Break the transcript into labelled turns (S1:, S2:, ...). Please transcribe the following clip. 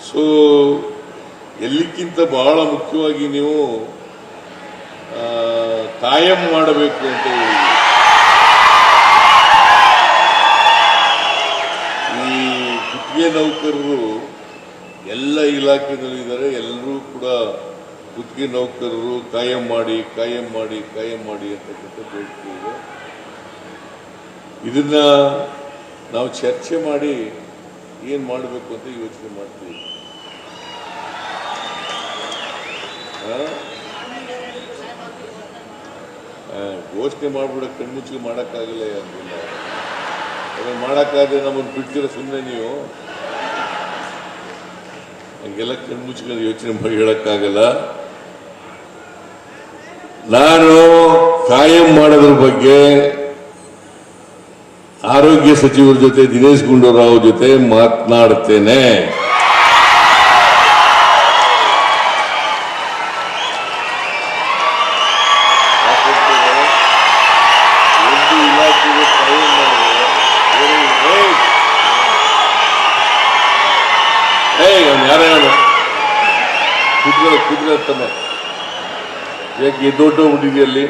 S1: So ಎಲ್ಲಕ್ಕಿಂತ ಬಹಳ ಮುಖ್ಯವಾಗಿ ನೀವು ಕಾಯಂ ಮಾಡಬೇಕು ಅಂತ ಹೇಳಿ ಈ ಗುತ್ತಿಗೆ ನೌಕರರು ಎಲ್ಲ ಇಲಾಖೆದಲ್ಲಿದ್ದಾರೆ. ಎಲ್ಲರೂ ಕೂಡ ಗುತ್ತಿಗೆ ನೌಕರರು ಕಾಯಂ ಮಾಡಿ ಕಾಯಂ ಮಾಡಿ ಕಾಯಂ ಮಾಡಿ ಅಂತಕ್ಕಂಥ ಬೇಡಿಕೆ ಇದೆ. ಇದನ್ನ ನಾವು ಚರ್ಚೆ ಮಾಡಿ ಏನು ಮಾಡಬೇಕು ಅಂತ ಯೋಚನೆ ಮಾಡ್ತೀವಿ. ಘೋಷಣೆ ಮಾಡ್ಬಿಡ ಕಣ್ಮುಚ್ಚಿಗೆ ಮಾಡೋಕ್ಕಾಗಲ್ಲ. ಅದನ್ನು ಮಾಡೋಕ್ಕಾದ್ರೆ ನಮ್ಮನ್ನು ಬಿಡ್ತೀರ ಸುಮ್ಮನೆ ನೀವು? ಹಂಗೆಲ್ಲ ಕಣ್ಮುಚ್ಚಿಗೆ ಯೋಚನೆ ಮಾಡಿ ಹೇಳಕ್ಕಾಗಲ್ಲ. ನಾನು ಕಾಯಂ ಮಾಡೋದ್ರ ಬಗ್ಗೆ ಆರೋಗ್ಯ ಸಚಿವರ ಜೊತೆ ದಿನೇಶ್ ಗುಂಡೂರಾವ್ ಜೊತೆ ಮಾತನಾಡ್ತೇನೆ. ಒಂದು ಇಲಾಖೆಗೆ ಕಾಯಂ ಯಾರು ಕುದುರೆ ತಮ್ಮ ಯಾಕೆ ದೊಡ್ಡ ಹುಡುಗಿಯಲ್ಲಿ